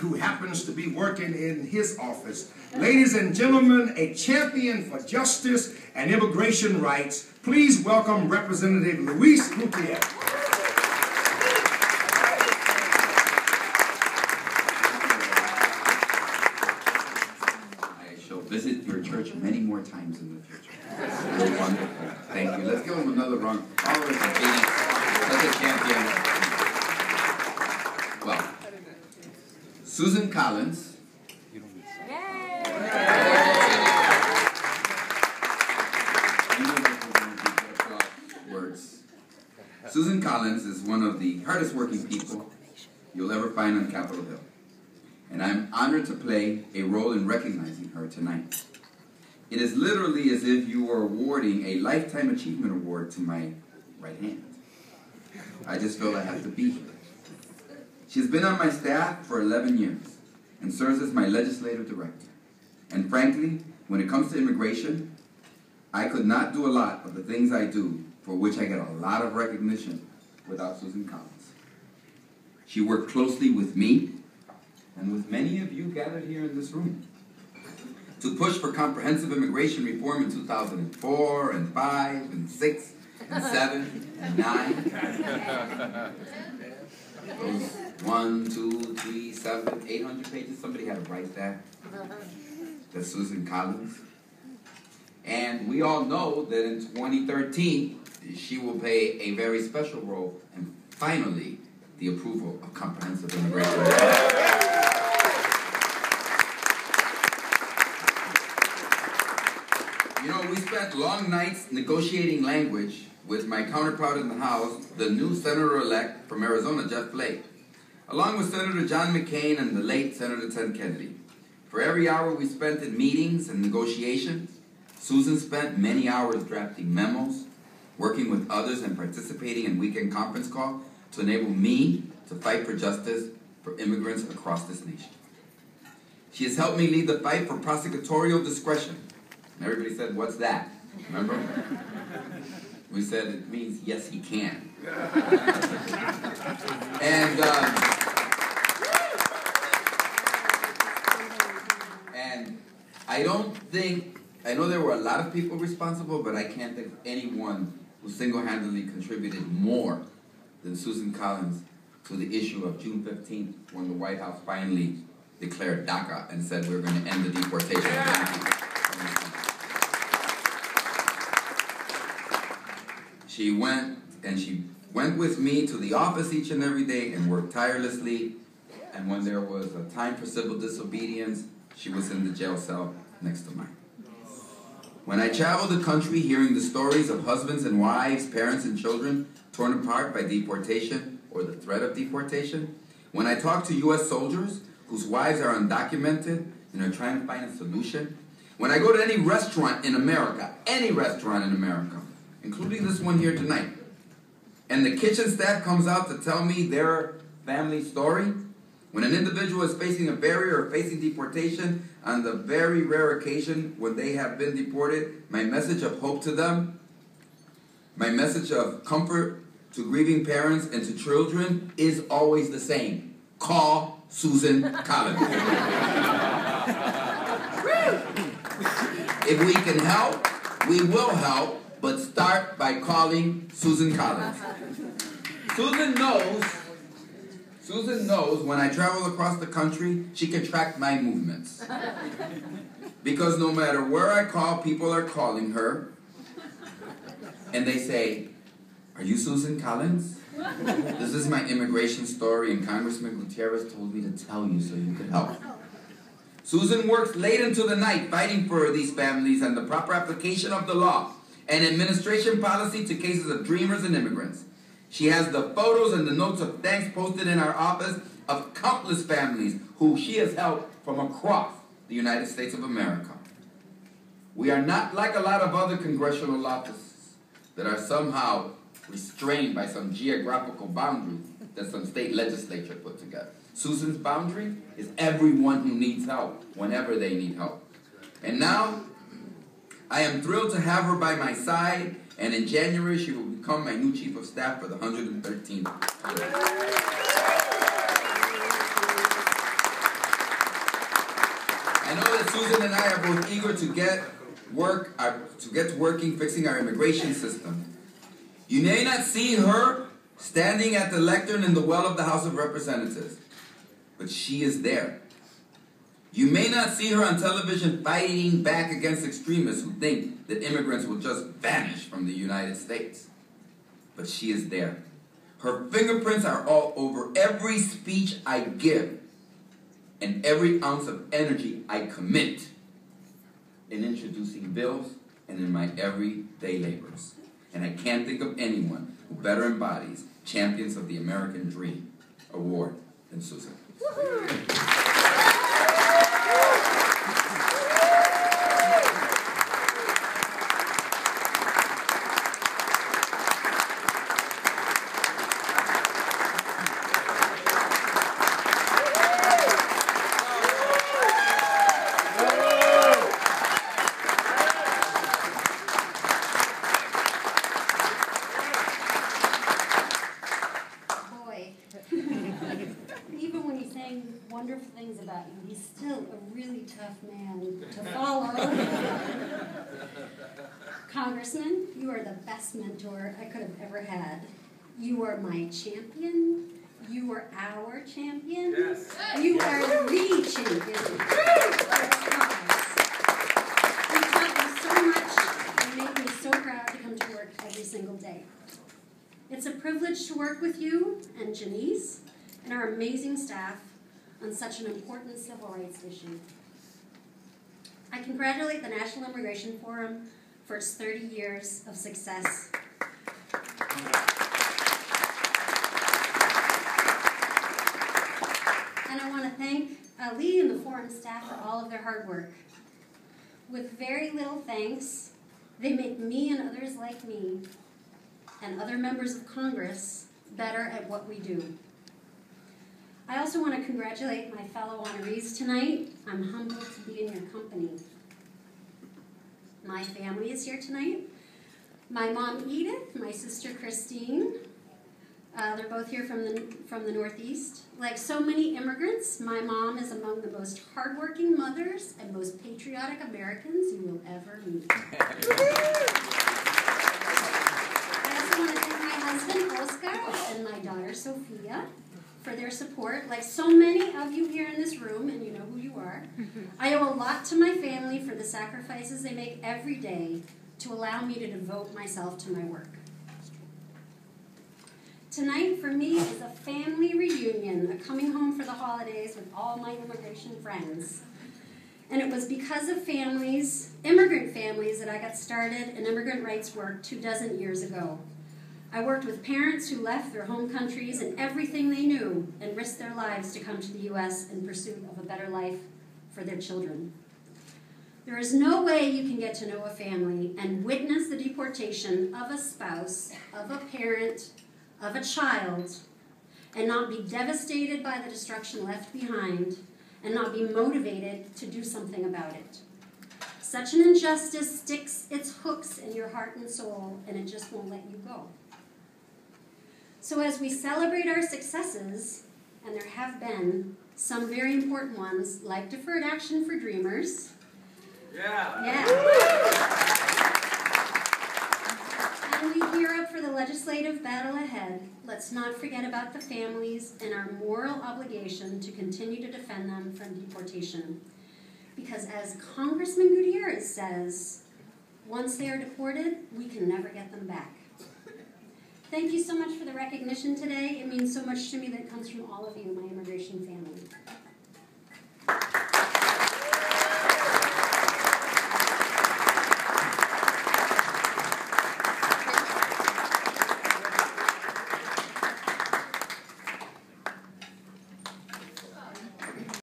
who happens to be working in his office. Ladies and gentlemen, a champion for justice and immigration rights, please welcome Representative Luis Gutierrez. I shall visit your church many more times in the future. You're wonderful. Thank you. Let's give him another round. Always a being, such a champion. Well, Susan Collins. Susan Collins is one of the hardest working people you'll ever find on Capitol Hill. And I'm honored to play a role in recognizing her tonight. It is literally as if you were awarding a Lifetime Achievement Award to my right hand. I just felt I had to be here. She's been on my staff for 11 years and serves as my legislative director. And frankly, when it comes to immigration, I could not do a lot of the things I do for which I get a lot of recognition without Susan Collins. She worked closely with me and with many of you gathered here in this room to push for comprehensive immigration reform in 2004 and 5 and 6 and 7 and 9. Those 1, 2, 3, 7, 800 pages. Somebody had to write that. That's Susan Collins. And we all know that in 2013, she will play a very special role in finally the approval of comprehensive immigration. You know, we spent long nights negotiating language with my counterpart in the House, the new Senator-elect from Arizona, Jeff Flake, along with Senator John McCain and the late Senator Ted Kennedy. For every hour we spent in meetings and negotiations, Susan spent many hours drafting memos, working with others and participating in weekend conference calls to enable me to fight for justice for immigrants across this nation. She has helped me lead the fight for prosecutorial discretion. And everybody said, "What's that?" Remember? We said it means yes, he can. And I don't think, I know there were a lot of people responsible, but I can't think of anyone who single-handedly contributed more than Susan Collins to the issue of June 15th, when the White House finally declared DACA and said we're going to end the deportation of many people. She went with me to the office each and every day and worked tirelessly. And when there was a time for civil disobedience, she was in the jail cell next to mine. When I traveled the country hearing the stories of husbands and wives, parents and children torn apart by deportation or the threat of deportation, when I talked to U.S. soldiers whose wives are undocumented and are trying to find a solution, when I go to any restaurant in America, including this one here tonight, and the kitchen staff comes out to tell me their family story, when an individual is facing a barrier or facing deportation, on the very rare occasion when they have been deported, my message of hope to them, my message of comfort to grieving parents and to children is always the same. Call Susan Collins. If we can help, we will help, but start by calling Susan Collins. Susan knows when I travel across the country, she can track my movements. Because no matter where I call, people are calling her. And they say, "Are you Susan Collins? This is my immigration story and Congressman Gutierrez told me to tell you so you could help." Susan works late into the night fighting for these families and the proper application of the law and administration policy to cases of dreamers and immigrants. She has the photos and the notes of thanks posted in our office of countless families who she has helped from across the United States of America. We are not like a lot of other congressional offices that are somehow restrained by some geographical boundaries that some state legislature put together. Susan's boundary is everyone who needs help, whenever they need help. And now, I am thrilled to have her by my side, and in January she will become my new Chief of Staff for the 113th year. Susan and I are both eager to get to working, fixing our immigration system. You may not see her standing at the lectern in the well of the House of Representatives, but she is there. You may not see her on television fighting back against extremists who think that immigrants will just vanish from the United States, but she is there. Her fingerprints are all over every speech I give and every ounce of energy I commit in introducing bills and in my everyday labors. And I can't think of anyone who better embodies Champions of the American Dream award than Susan. Even when he's saying wonderful things about you, he's still a really tough man to follow. Congressman, you are the best mentor I could have ever had. You are my champion. You are our champion. Yes. You are the champion. You taught me so much and made me so proud to come to work every single day. It's a privilege to work with you and Janice and our amazing staff on such an important civil rights issue. I congratulate the National Immigration Forum for its 30 years of success. And I want to thank Ali and the forum staff for all of their hard work. With very little thanks, they make me and others like me and other members of Congress better at what we do. I also want to congratulate my fellow honorees tonight. I'm humbled to be in your company. My family is here tonight. My mom Edith, my sister Christine. They're both here from the Northeast. Like so many immigrants, my mom is among the most hardworking mothers and most patriotic Americans you will ever meet. I also want to thank my husband Oscar and my daughter Sophia for their support. Like so many of you here in this room, and you know who you are, I owe a lot to my family for the sacrifices they make every day to allow me to devote myself to my work. Tonight, for me, is a family reunion, a coming home for the holidays with all my immigration friends. And it was because of families, immigrant families, that I got started in immigrant rights work 24 years ago. I worked with parents who left their home countries and everything they knew and risked their lives to come to the U.S. in pursuit of a better life for their children. There is no way you can get to know a family and witness the deportation of a spouse, of a parent, of a child, and not be devastated by the destruction left behind and not be motivated to do something about it. Such an injustice sticks its hooks in your heart and soul, and it just won't let you go. So as we celebrate our successes, and there have been some very important ones, like Deferred Action for Dreamers. Yeah. And we gear up for the legislative battle ahead. Let's not forget about the families and our moral obligation to continue to defend them from deportation. Because as Congressman Gutierrez says, once they are deported, we can never get them back. Thank you so much for the recognition today. It means so much to me that it comes from all of you, my immigration family.